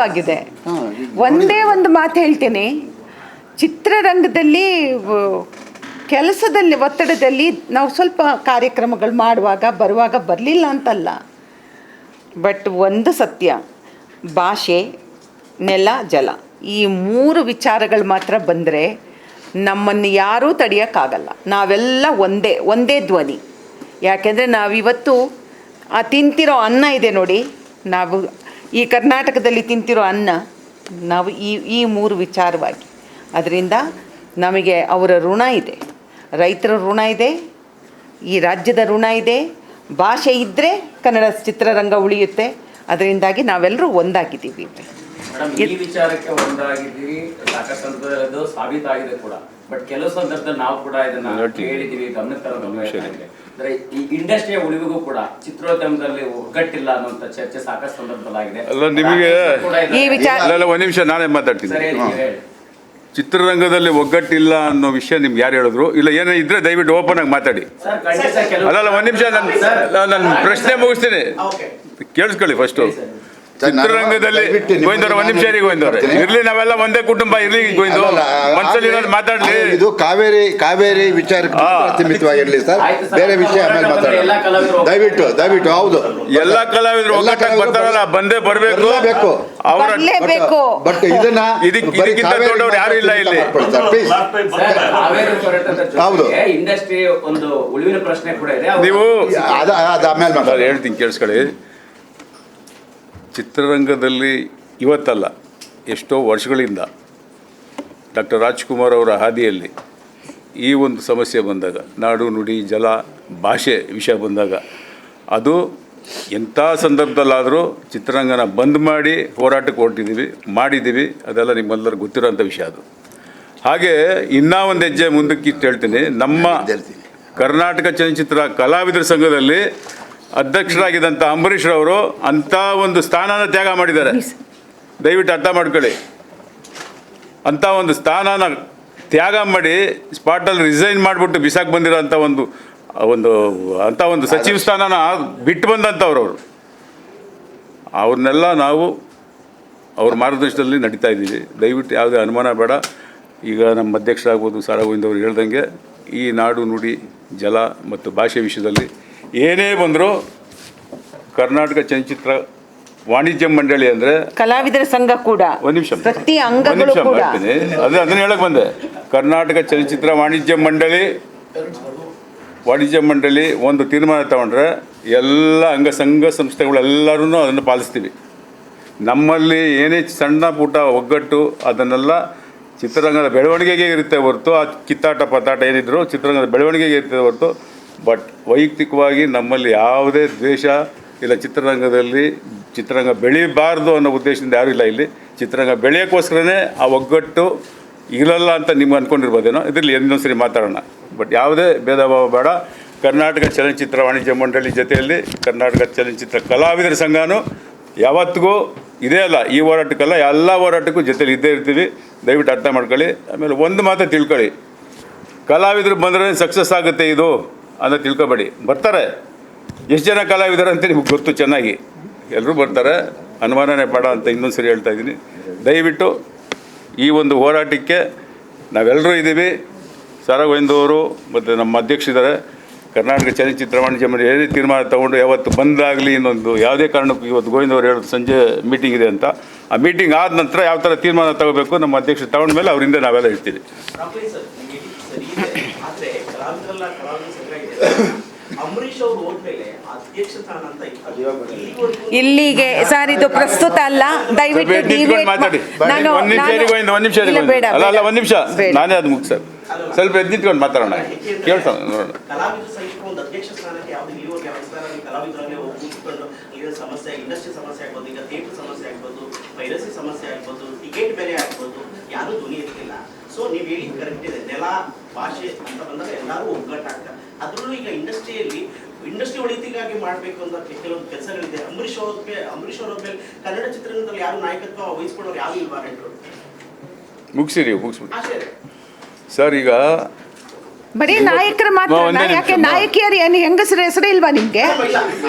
ಆಗಿದೆ. ಒಂದೇ ಒಂದು ಮಾತು ಹೇಳ್ತೀನಿ, ಚಿತ್ರರಂಗದಲ್ಲಿ ಕೆಲಸದಲ್ಲಿ ಒತ್ತಡದಲ್ಲಿ ನಾವು ಸ್ವಲ್ಪ ಕಾರ್ಯಕ್ರಮಗಳು ಮಾಡುವಾಗ ಬರುವಾಗ ಬರಲಿಲ್ಲ ಅಂತಲ್ಲ, ಬಟ್ ಒಂದು ಸತ್ಯ, ಭಾಷೆ, ನೆಲ, ಜಲ ಈ ಮೂರು ವಿಚಾರಗಳು ಮಾತ್ರ ಬಂದರೆ ನಮ್ಮನ್ನು ಯಾರೂ ತಡೆಯೋಕ್ಕಾಗಲ್ಲ. ನಾವೆಲ್ಲ ಒಂದೇ ಧ್ವನಿ. ಯಾಕೆಂದರೆ ನಾವಿವತ್ತು ತಿಂತಿರೋ ಅನ್ನ ಇದೆ ನೋಡಿ, ನಾವು ಈ ಕರ್ನಾಟಕದಲ್ಲಿ ತಿಂತಿರೋ ಅನ್ನ ನಾವು ಈ ಮೂರು ವಿಚಾರವಾಗಿ. ಅದರಿಂದ ನಮಗೆ ಅವರ ಋಣ ಇದೆ, ರೈತರ ಋಣ ಇದೆ, ಈ ರಾಜ್ಯದ ಋಣ ಇದೆ. ಭಾಷೆ ಇದ್ದರೆ ಕನ್ನಡ ಚಿತ್ರರಂಗ ಉಳಿಯುತ್ತೆ. ಅದರಿಂದಾಗಿ ನಾವೆಲ್ಲರೂ ಒಂದಾಗಿದ್ದೀವಿ. ಈ ವಿಚಾರಕ್ಕೆ ಒಂದಾಗಿದ್ದೀವಿ, ಸಾಕಷ್ಟು ಸಂದರ್ಭದಲ್ಲಿ ಸಾಬೀತಾಗಿದೆ ಕೂಡ. ಬಟ್ ಕೆಲವು ಸಂದರ್ಭದಲ್ಲಿ ನಾವು ಕೂಡ ಇದನ್ನ ಹೇಳಿದೀವಿ, ಗಮನಕ್ಕೆ ತರಬೇಕು. ಅಂದ್ರೆ ಈ ಇಂಡಸ್ಟ್ರಿಯ ಉಳಿವಿಗೂ ಕೂಡ ಚಿತ್ರೋದ್ಯಮದಲ್ಲಿ ಒಗ್ಗಟ್ಟಿಲ್ಲ ಅನ್ನುವಂತ ಚರ್ಚೆ ಸಾಕಷ್ಟು ಸಂದರ್ಭದಲ್ಲಾಗಿದೆ. ಅಲ್ಲ ನಿಮಗೆ ಒಂದು ನಿಮಿಷ ನಾನೇ ಮಾತಾಡ್ತೀನಿ. ಚಿತ್ರರಂಗದಲ್ಲಿ ಒಗ್ಗಟ್ಟಿಲ್ಲ ಅನ್ನೋ ವಿಷಯ ನಿಮ್ಗೆ ಯಾರು ಹೇಳಿದ್ರು? ಇಲ್ಲ ಏನೋ ಇದ್ರೆ ದಯವಿಟ್ಟು ಓಪನ್ ಆಗಿ ಮಾತಾಡಿ. ಅಲ್ಲ ಒಂದು ನಿಮಿಷ, ನನ್ನ ಪ್ರಶ್ನೆ ಮುಗಿಸ್ತೀನಿ, ಕೇಳಿಸ್ಕೊಳ್ಳಿ ಫಸ್ಟು. ಚಿತ್ರರಂಗದಲ್ಲಿ ಗೋವಿಂದವ್ರೆ ಒಂದು ನಿಮಿಷ ಗೋವಿಂದವ್ರೆ ಇರ್ಲಿ, ನಾವೆಲ್ಲ ಒಂದೇ ಕುಟುಂಬ ಇರ್ಲಿ. ಗೋವಿಂದ ಮನಸ್ಸಲ್ಲಿ ಮಾತಾಡ್ಲಿ. ಇದು ಕಾವೇರಿ ವಿಚಾರಕ್ಕೆ ಸೀಮಿತವಾಗಿರ್ಲಿ ಸರ್, ಬೇರೆ ವಿಷಯ ಆಮೇಲೆ ಮಾತಾಡೋಣ. ದಯವಿಟ್ಟು ಹೌದು, ಎಲ್ಲಾ ಕಲಾವಿದರು ಒಗ್ಗಟ್ಟಾಗಿ ಬರ್ತಾರಲ್ಲ, ಬಂದೇ ಬರಬೇಕು. ಬಟ್ ಇದನ್ನ ಇದಕ್ಕಿಂತ ದೊಡ್ಡವ್ರು ಯಾರು ಇಲ್ಲ ಇಲ್ಲಿ. ಹೌದು, ಇಂಡಸ್ಟ್ರಿ ಒಂದು ಉಳಿವಿನ ಪ್ರಶ್ನೆ ಕೂಡ ಇದೆ. ನೀವು ಆಮೇಲೆ ಹೇಳ್ತೀನಿ, ಕೇಳಿಸ್ಕೊಳ್ಳಿ. ಚಿತ್ರರಂಗದಲ್ಲಿ ಇವತ್ತಲ್ಲ, ಎಷ್ಟೋ ವರ್ಷಗಳಿಂದ ಡಾಕ್ಟರ್ ರಾಜ್ಕುಮಾರ್ ಅವರ ಹಾದಿಯಲ್ಲಿ ಈ ಒಂದು ಸಮಸ್ಯೆ ಬಂದಾಗ, ನಾಡು ನುಡಿ ಜಲ ಭಾಷೆ ವಿಷಯ ಬಂದಾಗ, ಅದು ಎಂಥ ಸಂದರ್ಭದಲ್ಲಾದರೂ ಚಿತ್ರರಂಗನ ಬಂದ್ ಮಾಡಿ ಹೋರಾಟಕ್ಕೆ ಮಾಡಿದ್ದೀವಿ. ಅದೆಲ್ಲ ನಿಮ್ಮೆಲ್ಲರಿಗೂ ಗೊತ್ತಿರೋಂಥ ವಿಷಯ ಅದು. ಹಾಗೆ ಇನ್ನೂ ಒಂದು ಹೆಜ್ಜೆ ಮುಂದಕ್ಕೆ ಇಟ್ಟು ಹೇಳ್ತೀನಿ, ನಮ್ಮ ಕರ್ನಾಟಕ ಚಲನಚಿತ್ರ ಕಲಾವಿದರ ಸಂಘದಲ್ಲಿ ಅಧ್ಯಕ್ಷರಾಗಿದ್ದಂಥ ಅಂಬರೀಷ್ ರವರು ಅಂಥ ಒಂದು ಸ್ಥಾನನ ತ್ಯಾಗ ಮಾಡಿದ್ದಾರೆ. ದಯವಿಟ್ಟು ಅರ್ಥ ಮಾಡ್ಕೊಳ್ಳಿ. ಅಂಥ ಒಂದು ಸ್ಥಾನನ ತ್ಯಾಗ ಮಾಡಿ ಸ್ಪಾಟಲ್ಲಿ ರಿಸೈನ್ ಮಾಡಿಬಿಟ್ಟು ಬಿಸಾಕ್ ಬಂದಿರೋ ಅಂಥ ಅಂಥ ಒಂದು ಸಚಿವ ಸ್ಥಾನನ ಬಿಟ್ಟು ಬಂದಂಥವ್ರು ಅವರು. ಅವ್ರನ್ನೆಲ್ಲ ನಾವು ಅವ್ರ ಮಾರ್ಗದರ್ಶನದಲ್ಲಿ ನಡೀತಾ ಇದ್ದೀವಿ. ದಯವಿಟ್ಟು ಯಾವುದೇ ಅನುಮಾನ ಬೇಡ. ಈಗ ನಮ್ಮ ಅಧ್ಯಕ್ಷರಾಗ್ಬೋದು ಸಾರಾ ಗೋವಿಂದ್ ಅವರು ಹೇಳ್ದಂಗೆ, ಈ ನಾಡು ನುಡಿ ಜಲ ಮತ್ತು ಭಾಷೆ ವಿಷಯದಲ್ಲಿ ಏನೇ ಬಂದರೂ ಕರ್ನಾಟಕ ಚಲನಚಿತ್ರ ವಾಣಿಜ್ಯ ಮಂಡಳಿ ಅಂದರೆ ಕಲಾವಿದರ ಸಂಘ ಕೂಡ ಒಂದು ನಿಮಿಷ ಮಾಡ್ತೀನಿ, ಅದನ್ನ ಹೇಳಕ್ ಬಂದೆ. ಕರ್ನಾಟಕ ಚಲನಚಿತ್ರ ವಾಣಿಜ್ಯ ಮಂಡಳಿ ಒಂದು ತೀರ್ಮಾನ ತಗೊಂಡ್ರೆ ಎಲ್ಲ ಅಂಗಸಂಘ ಸಂಸ್ಥೆಗಳೆಲ್ಲರೂ ಅದನ್ನು ಪಾಲಿಸ್ತೀವಿ. ನಮ್ಮಲ್ಲಿ ಏನೇ ಸಣ್ಣ ಪುಟ್ಟ ಒಗ್ಗಟ್ಟು ಅದನ್ನೆಲ್ಲ ಚಿತ್ರರಂಗದ ಬೆಳವಣಿಗೆಗೆ ಇರುತ್ತೆ ಹೊರತು, ಆ ಕಿತ್ತಾಟ ಪತಾಟ ಏನಿದ್ರು ಚಿತ್ರರಂಗದ ಬೆಳವಣಿಗೆಗೆ ಇರ್ತದೆ ಹೊರತು. ಬಟ್ ವೈಯಕ್ತಿಕವಾಗಿ ನಮ್ಮಲ್ಲಿ ಯಾವುದೇ ದ್ವೇಷ ಇಲ್ಲ. ಚಿತ್ರರಂಗ ಬೆಳೀಬಾರ್ದು ಅನ್ನೋ ಉದ್ದೇಶದಿಂದ ಯಾರೂ ಇಲ್ಲ ಇಲ್ಲಿ. ಚಿತ್ರರಂಗ ಬೆಳೆಯೋಕ್ಕೋಸ್ಕರನೇ ಆ ಒಗ್ಗಟ್ಟು ಇರಲ್ಲ ಅಂತ ನಿಮ್ಗೆ ಅಂದ್ಕೊಂಡಿರ್ಬೋದೇನೋ. ಇದರಲ್ಲಿ ಇನ್ನೊಂದು ಸರಿ ಮಾತಾಡೋಣ. ಬಟ್ ಯಾವುದೇ ಭೇದ ಭಾವ ಬೇಡ. ಕರ್ನಾಟಕ ಚಲನಚಿತ್ರ ವಾಣಿಜ್ಯ ಮಂಡಳಿ ಜೊತೆಯಲ್ಲಿ ಕರ್ನಾಟಕ ಚಲನಚಿತ್ರ ಕಲಾವಿದರ ಸಂಘನೂ ಯಾವತ್ತಿಗೂ ಇದೇ ಅಲ್ಲ, ಈ ಹೋರಾಟಕ್ಕಲ್ಲ, ಎಲ್ಲ ಹೋರಾಟಕ್ಕೂ ಜೊತೆಲಿ ಇದ್ದೇ ಇರ್ತೀವಿ. ದಯವಿಟ್ಟು ಅರ್ಥ ಮಾಡ್ಕೊಳ್ಳಿ. ಆಮೇಲೆ ಒಂದು ಮಾತು ತಿಳ್ಕೊಳ್ಳಿ, ಕಲಾವಿದರು ಬಂದರೆ ಸಕ್ಸಸ್ ಆಗುತ್ತೆ ಇದು ಅನ್ನೋ ತಿಳ್ಕೊಬೇಡಿ. ಬರ್ತಾರೆ, ಎಷ್ಟು ಜನ ಕಲಾವಿದರು ಅಂತ ನಿಮ್ಗೆ ಗೊತ್ತು ಚೆನ್ನಾಗಿ, ಎಲ್ಲರೂ ಬರ್ತಾರೆ, ಅನುಮಾನನೇ ಬೇಡ ಅಂತ ಇನ್ನೊಂದು ಸರಿ ಹೇಳ್ತಾ ಇದ್ದೀನಿ. ದಯವಿಟ್ಟು ಈ ಒಂದು ಹೋರಾಟಕ್ಕೆ ನಾವೆಲ್ಲರೂ ಇದ್ದೀವಿ. ಸಾರಾ ಗೋವಿಂದ್ ಅವರು ಮತ್ತು ನಮ್ಮ ಅಧ್ಯಕ್ಷರಿದ್ದಾರೆ. ಕರ್ನಾಟಕ ಚಲನಚಿತ್ರ ವಾಣಿಜ್ಯ ಮಂಡಳಿ ಏನೇ ತೀರ್ಮಾನ ತೊಗೊಂಡು ಯಾವತ್ತು ಬಂದಾಗಲಿ, ಇನ್ನೊಂದು ಯಾವುದೇ ಕಾರಣಕ್ಕೂ ಇವತ್ತು ಗೋವಿಂದ್ ಅವರು ಹೇಳೋದು ಸಂಜೆ ಮೀಟಿಂಗ್ ಇದೆ ಅಂತ, ಆ ಮೀಟಿಂಗ್ ಆದ ನಂತರ ಯಾವ ಥರ ತೀರ್ಮಾನ ತಗೋಬೇಕು ನಮ್ಮ ಅಧ್ಯಕ್ಷರು ತಗೊಂಡ್ಮೇಲೆ ಅವರಿಂದ ನಾವೆಲ್ಲ ಇರ್ತೀವಿ. ಇಲ್ಲಿಗೆ ಸರ್ ಇದು ಪ್ರಸ್ತುತ ಅಲ್ಲ, ದಯವಿಟ್ಟು ಮಾತಾಡಿ. ಒಂದು ನಿಮಿಷ ನಾನೇ ಅದು ಮುಗಿಸ ಸ್ವಲ್ಪ ಎದ್ದು ನಿಂತ್ಕೊಂಡು ಮಾತಾಡೋಣ, ಕೇಳ್ತಾನ ನೋಡೋಣ. ಸೊ ನೀವು ಹೇಳಿ ಕರೆಕ್ಟ್ ಇದೆ, ನೆಲ ಭಾಷೆ ಅಂತ ಬಂದಾಗ ಎಲ್ಲರೂ ಒಗ್ಗಟ್ಟಾಗ್ತಾರೆ. ಅದರಲ್ಲೂ ಈಗ ಇಂಡಸ್ಟ್ರಿ ಒಳಿತಿಗಾಗಿ ಮಾಡಬೇಕು ಅಂತ ಕೆಲವೊಂದು ಕೆಲಸಗಳಿದೆ. ಅಂಬರೀಷ್ ಅವರ ಮೇಲೆ ಕನ್ನಡ ಚಿತ್ರರಂಗದಲ್ಲಿ ಯಾರು ನಾಯಕತ್ವ ವಹಿಸ್ಕೊಳ್ಳೋರು ಯಾರು ಇಲ್ವಾ? ಮುಗಿಸಿರಿ ಮುಗಿಸ್ಬಿಟ್ಟು ಸರ್. ಈಗ ಬರೀ ನಾಯಕರ ಮಾತ್ರ ಒಂದೇ ನಿಮಿಷ. ಯಾಕೆ ನಾಯಕಿಯರು ಏನು ಹೆಂಗಸರ ಹೆಸರು ಇಲ್ವಾ ನಿಮ್ಗೆ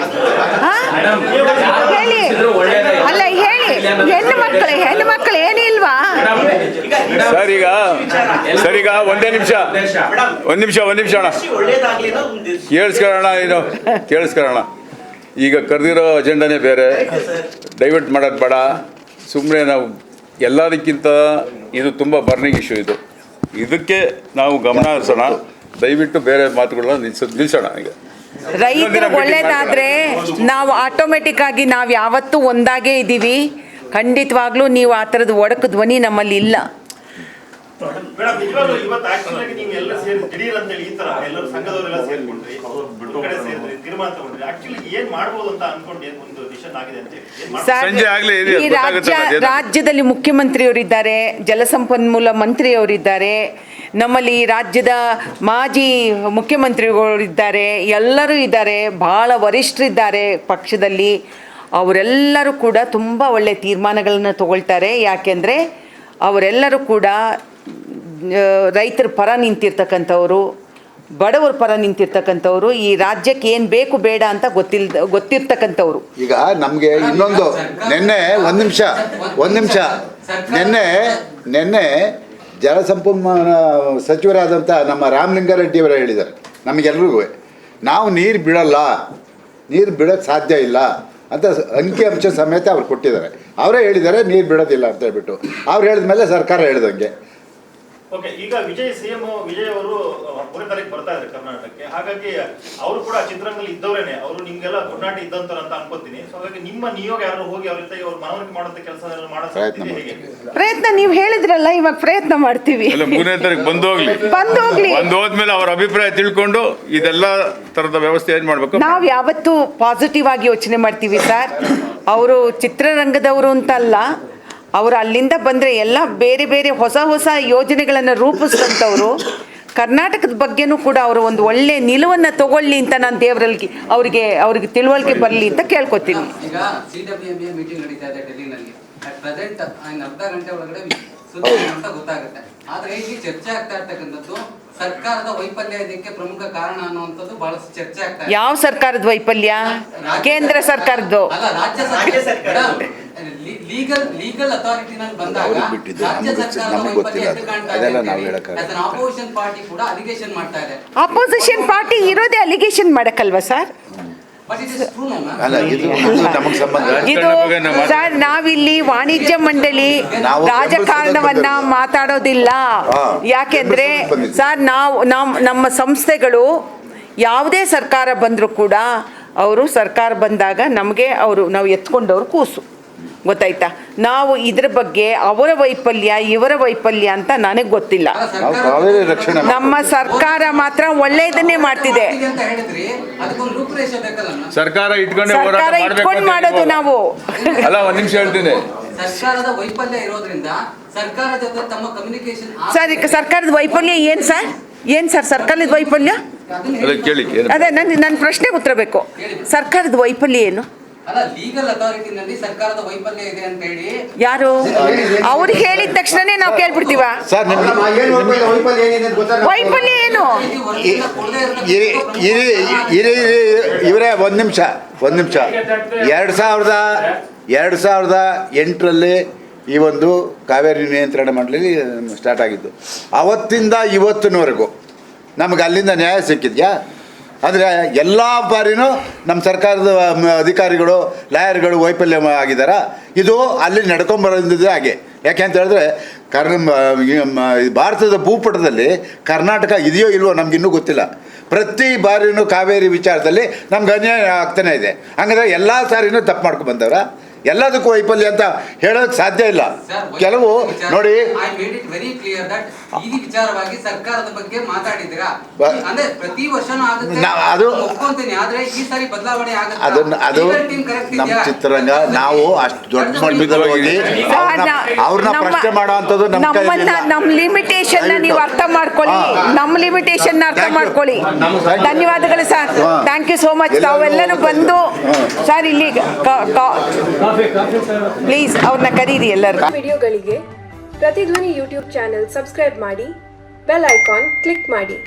ಹಾ? ಹೇಳಿ ಅಲ್ಲ ಹೇಳಿ ಹೆಣ್ಣು ಮಕ್ಕಳು ಏನಿಲ್ವಾ ಸರ್ ಈಗ ಒಂದೇ ನಿಮಿಷ ಒಂದು ನಿಮಿಷ ಅಣ್ಣ ಒಳ್ಳೇದಾಗ್ಲಿ ಅನ್ನೋದು ಒಂದು ಕೇಳಿಸ್ಕೊಳ್ಳೋಣ ಈಗ ಕರೆದಿರೋ ಅಜೆಂಡಾನೇ ಬೇರೆ, ಡೈವರ್ಟ್ ಮಾಡೋದು ಬೇಡ. ಸುಮ್ಮನೆ ನಾವು ಎಲ್ಲದಕ್ಕಿಂತ ಇದು ತುಂಬ ಬರ್ನಿಂಗ್ ಇಶ್ಯೂ ಇದಕ್ಕೆ ನಾವು ಗಮನ ಹರಿಸೋಣ. ದಯವಿಟ್ಟು ಬೇರೆ ಮಾತುಗಳನ್ನ ನಿಲ್ಲಿಸೋಣ. ಈಗ ರೈತರಿಗೆ ಒಳ್ಳೇದಾದ್ರೆ ನಾವು ಆಟೋಮೆಟಿಕ್ ಆಗಿ ನಾವು ಯಾವತ್ತೂ ಒಂದಾಗೇ ಇದ್ದೀವಿ. ಖಂಡಿತವಾಗ್ಲೂ ನೀವು ಆ ಥರದ ಒಡಕು ಧ್ವನಿ ನಮ್ಮಲ್ಲಿ ಇಲ್ಲ. ಮೇಡಮ್ ನಿಜವಾಗ್ಲೂ ಇವತ್ತು ಆಕ್ಚುಲಿ ಆಗಿ ನೀವು ಎಲ್ಲ ಸೇರಿ ದಿಢೀರ್ ಅಂತ ಹೇಳಿ ಈ ತರ ಎಲ್ಲರೂ ಸಂಘದವರೆಲ್ಲ ಸೇರ್ಕೊಂಡ್ರಿ, ಕಡೆ ಸೇರಿದ್ರಿ, ತೀರ್ಮಾನ ತಗೊಂಡ್ರಿ. ಆಕ್ಚುಲಿ ಏನ್ ಮಾಡ್ಬೋದು ಅಂತ ಅನ್ಕೊಂಡು ಒಂದು ಡಿಸಿಷನ್ ಆಗಿದೆ ಅಂತ ಸರ್, ಈ ರಾಜ್ಯದಲ್ಲಿ ಮುಖ್ಯಮಂತ್ರಿಯವರಿದ್ದಾರೆ, ಜಲಸಂಪನ್ಮೂಲ ಮಂತ್ರಿಯವರಿದ್ದಾರೆ, ನಮ್ಮಲ್ಲಿ ರಾಜ್ಯದ ಮಾಜಿ ಮುಖ್ಯಮಂತ್ರಿಗಳಿದ್ದಾರೆ, ಎಲ್ಲರೂ ಇದ್ದಾರೆ, ಭಾಳ ವರಿಷ್ಠರಿದ್ದಾರೆ ಪಕ್ಷದಲ್ಲಿ. ಅವರೆಲ್ಲರೂ ಕೂಡ ತುಂಬ ಒಳ್ಳೆಯ ತೀರ್ಮಾನಗಳನ್ನು ತಗೊಳ್ತಾರೆ. ಯಾಕೆಂದರೆ ಅವರೆಲ್ಲರೂ ಕೂಡ ರೈತರ ಪರ ನಿಂತಿರ್ತಕ್ಕಂಥವ್ರು, ಬಡವರ ಪರ ನಿಂತಿರ್ತಕ್ಕಂಥವ್ರು, ಈ ರಾಜ್ಯಕ್ಕೆ ಏನು ಬೇಕು ಬೇಡ ಅಂತ ಗೊತ್ತಿರ್ತಕ್ಕಂಥವ್ರು. ಈಗ ನಮಗೆ ಇನ್ನೊಂದು ಒಂದು ನಿಮಿಷ ನಿನ್ನೆ ಜಲಸಂಪನ್ಮೂಲ ಸಚಿವರಾದಂಥ ನಮ್ಮ ರಾಮಲಿಂಗಾರೆಡ್ಡಿಯವರು ಹೇಳಿದ್ದಾರೆ ನಮಗೆಲ್ರಿಗೂ, ನಾವು ನೀರು ಬಿಡೋಕ್ಕೆ ಸಾಧ್ಯ ಇಲ್ಲ ಅಂತ ಅಂಕಿಅಂಶ ಸಮೇತ ಅವ್ರು ಕೊಟ್ಟಿದ್ದಾರೆ. ಅವರೇ ಹೇಳಿದ್ದಾರೆ ನೀರು ಬಿಡೋದಿಲ್ಲ ಅಂತ ಹೇಳ್ಬಿಟ್ಟು. ಅವ್ರು ಹೇಳಿದ ಮೇಲೆ ಸರ್ಕಾರ ಹೇಳ್ದಂಗೆ. ಓಕೆ, ಈಗ ಸಿಎಂ ವಿಜಯ್ ಅವರು 3ನೇ ತಾರೀಕು ಬರ್ತಾ ಇದ್ದಾರೆ ಕರ್ನಾಟಕಕ್ಕೆ. ಹಾಗಾಗಿ ಅವರು ಕೂಡ ಚಿತ್ರರಂಗದಲ್ಲಿ ಇದ್ದವರೇನೆ, ಅವರು ನಿಮ್ಗೆಲ್ಲ ಒಡನಾಟ ಇದ್ದಂತವ್ರು ಅಂತ ಅನ್ಕೋತೀನಿ. ಸೊ ಹಾಗಾಗಿ ನಿಮ್ಮ ನಿಯೋಗ ಯಾರು ಹೋಗಿ ಅವ್ರ ಜೊತೆಗೆ ಅವ್ರು ಮನವರಿಕೆ ಮಾಡುವಂತ ಕೆಲಸ ಪ್ರಯತ್ನ ನೀವು ಹೇಳಿದ್ರಲ್ಲ, ಇವಾಗ ಪ್ರಯತ್ನ ಮಾಡ್ತೀವಿ. 3ನೇ ತಾರೀಕು ಬಂದು ಹೋದ್ಮೇಲೆ ಅವ್ರ ಅಭಿಪ್ರಾಯ ತಿಳ್ಕೊಂಡು ಇದೆಲ್ಲ ತರದ ವ್ಯವಸ್ಥೆ ಏನ್ ಮಾಡ್ಬೇಕು. ನಾವು ಯಾವತ್ತೂ ಪಾಸಿಟಿವ್ ಆಗಿ ಯೋಚನೆ ಮಾಡ್ತೀವಿ ಸರ್. ಅವರು ಚಿತ್ರರಂಗದವರು ಅಂತಲ್ಲ, ಅವರು ಅಲ್ಲಿಂದ ಬಂದರೆ ಎಲ್ಲ ಬೇರೆ ಬೇರೆ ಹೊಸ ಯೋಜನೆಗಳನ್ನು ರೂಪಿಸಿದಂಥವ್ರು. ಕರ್ನಾಟಕದ ಬಗ್ಗೆನೂ ಕೂಡ ಅವರು ಒಂದು ಒಳ್ಳೆ ನಿಲುವನ್ನು ತಗೊಳ್ಳಿ ಅಂತ ನಾನು ದೇವರಲ್ಲಿ ಅವ್ರಿಗೆ ತಿಳುವಳಿಕೆ ಬರಲಿ ಅಂತ ಕೇಳ್ಕೊತೀನಿ. ಈಗ CWMA ಮೀಟಿಂಗ್ ನಡೀತಾ ಇದೆ ಡೆಲ್ಲಿನಲ್ಲಿ. ಅಟ್ ಪ್ರೆಸೆಂಟ್ ಅರ್ಧ ಗಂಟೆ ಒಳಗಡೆ ಸುದ್ದಿ ಅಂತ ಗೊತ್ತಾಗುತ್ತೆ. ಆದರೆ ಇಲ್ಲಿ ಚರ್ಚೆ ಆಗ್ತಾ ಇರ್ತಕ್ಕಂಥದ್ದು ಸರ್ಕಾರದ ವೈಫಲ್ಯ ಇದಕ್ಕೆ ಪ್ರಮುಖ ಕಾರಣ ಅನ್ನುವಂಥದ್ದು ಬಹಳಷ್ಟು ಚರ್ಚೆ ಆಗ್ತಾ ಇದೆ. ಯಾವ ಸರ್ಕಾರದ ವೈಫಲ್ಯ? ಕೇಂದ್ರ ಸರ್ಕಾರದ್ದು ಅಲ್ಲ, ರಾಜ್ಯ ಸರ್ಕಾರ ಲೀಗಲ್ ಅಥಾರಿಟಿನಲ್ಲಿ ಬಂದಾಗ ರಾಜ್ಯ ಸರ್ಕಾರದ ವೈಫಲ್ಯ ಎದ್ದು ಕಾಣ್ತಾ ಇದೆ. ಆಪೋಸಿಷನ್ ಪಾರ್ಟಿ ಕೂಡ ಅಲಿಗೇಷನ್ ಮಾಡ್ತಾ ಇದೆ. ಆಪೋಸಿಷನ್ ಪಾರ್ಟಿ ಇರೋದೇ ಅಲಿಗೇಷನ್ ಮಾಡಕ್ಕಲ್ವಾ ಸರ್? ಇದು ಸರ್, ನಾವಿಲ್ಲಿ ವಾಣಿಜ್ಯ ಮಂಡಳಿ ರಾಜಕಾರಣವನ್ನ ಮಾತಾಡೋದಿಲ್ಲ. ಯಾಕೆಂದ್ರೆ ಸರ್, ನಮ್ಮ ಸಂಸ್ಥೆಗಳು ಯಾವುದೇ ಸರ್ಕಾರ ಬಂದರೂ ಕೂಡ ಸರ್ಕಾರ ಬಂದಾಗ ನಾವು ಎತ್ಕೊಂಡವ್ರು ಕೂಸು, ಗೊತ್ತಾಯ್ತಾ? ನಾವು ಇದ್ರ ಬಗ್ಗೆ ಅವರ ವೈಫಲ್ಯ ಇವರ ವೈಫಲ್ಯ ಅಂತ ನನಗೆ ಗೊತ್ತಿಲ್ಲ. ನಮ್ಮ ಸರ್ಕಾರ ಮಾತ್ರ ಒಳ್ಳೆಯದನ್ನೇ ಮಾಡ್ತಿದೆ. ಸರ್ಕಾರ ಇಟ್ಕೊಂಡು ಮಾಡೋದು ನಾವು. ಅಲ್ಲ, ಒಂದ್ ನಿಮಿಷ ಹೇಳ್ತೀನಿ. ಸರ್ಕಾರದ ವೈಫಲ್ಯ ಇರೋದ್ರಿಂದ ಸರ್ಕಾರ ಜೊತೆ ತಮ್ಮ ಕಮ್ಯುನಿಕೇಶನ್ ಸರ್, ಸರ್ಕಾರದ ವೈಫಲ್ಯ ಏನ್ ಸರ್ ಸರ್ಕಾರದ ವೈಫಲ್ಯ? ಕೇಳಿ, ಅದೇ ನನ್ನ ಪ್ರಶ್ನೆಗೆ ಉತ್ತರ ಬೇಕು. ಸರ್ಕಾರದ ವೈಫಲ್ಯ ಏನು? ಅಲ್ಲ, ಲೀಗಲ್ ಅಥಾರಿಟಿನಲ್ಲಿ ಸರ್ಕಾರದ ವೈಫಲ್ಯ ಇದೆ ಅಂತ ಹೇಳಿ ಯಾರು ಅವ್ರು ಹೇಳಿದ ತಕ್ಷಣನೇ ನಾವು ಕೇಳ್ಬಿಡ್ತೀವ? ವೈಫಲ್ಯ ಏನು? ಇವರೇ ಒಂದು ನಿಮಿಷ 2008ರಲ್ಲಿ ಈ ಒಂದು ಕಾವೇರಿ ನಿಯಂತ್ರಣ ಮಂಡಳಿ ಸ್ಟಾರ್ಟ್ ಆಗಿದ್ದು. ಅವತ್ತಿಂದ ಇವತ್ತಿನವರೆಗೂ ನಮಗೆ ಅಲ್ಲಿಂದ ನ್ಯಾಯ ಸಿಕ್ಕಿದ್ಯಾ? ಅಂದರೆ ಎಲ್ಲ ಬಾರಿನೂ ನಮ್ಮ ಸರ್ಕಾರದ ಅಧಿಕಾರಿಗಳು ಲಾಯರ್ಗಳು ವೈಫಲ್ಯ ಆಗಿದ್ದಾರ? ಇದು ಅಲ್ಲಿ ನಡ್ಕೊಂಬರೋದಿದೆ ಹಾಗೆ. ಯಾಕೆ ಅಂತ ಹೇಳಿದ್ರೆ ಭಾರತದ ಭೂಪಟದಲ್ಲಿ ಕರ್ನಾಟಕ ಇದೆಯೋ ಇಲ್ವೋ ನಮಗಿನ್ನೂ ಗೊತ್ತಿಲ್ಲ. ಪ್ರತಿ ಬಾರಿನೂ ಕಾವೇರಿ ವಿಚಾರದಲ್ಲಿ ನಮ್ಗೆ ಅನ್ಯಾಯ ಆಗ್ತಾನೆ ಇದೆ. ಹಂಗಾದ್ರೆ ಎಲ್ಲ ಸಾರಿನೂ ತಪ್ಪು ಮಾಡ್ಕೊಂಡು ಬಂದವ್ರ? ಎಲ್ಲದಕ್ಕೂ ವೈಫಲ್ಯ ಅಂತ ಹೇಳೋದಕ್ಕೆ ಸಾಧ್ಯ ಇಲ್ಲ. ಕೆಲವು ನೋಡಿ, ವಿಚಾರವಾಗಿ ಸರ್ಕಾರದ ಬಗ್ಗೆ ಮಾತಾಡಿದ್ದೀರಾ, ಅಂದ್ರೆ ಪ್ರತಿ ವರ್ಷನೂ ಅದು ನಮ್ಮ ಚಿತ್ರರಂಗ. ನಾವು ಅಷ್ಟು ದೊಡ್ಡ ಮಟ್ಟದಲ್ಲಿ ಹೋಗಿ ಅವ್ರನ್ನ ಪ್ರಶ್ನೆ ಮಾಡೋವಂಥದ್ದು ನಮ್ಮ ಲಿಮಿಟೇಷನ್ ನೀವು ಅರ್ಥ ಮಾಡ್ಕೊಳ್ಳಿ. ನಮ್ಮ ಲಿಮಿಟೇಷನ್ ಅರ್ಥ ಮಾಡ್ಕೊಳ್ಳಿ. ಧನ್ಯವಾದಗಳು sir, thank you so much. ತಾವೆಲ್ಲರೂ ಬಂದು ಸರ್ ಇಲ್ಲಿ ಪ್ಲೀಸ್ ಅವ್ರನ್ನ ಕರೀರಿ ಎಲ್ಲರೂ. ವಿಡಿಯೋಗಳಿಗೆ ಪ್ರತಿಧ್ವನಿ ಯೂಟ್ಯೂಬ್ ಚಾನೆಲ್ ಸಬ್ಸ್ಕ್ರೈಬ್ ಮಾಡಿ, ಬೆಲ್ ಐಕಾನ್ ಕ್ಲಿಕ್ ಮಾಡಿ.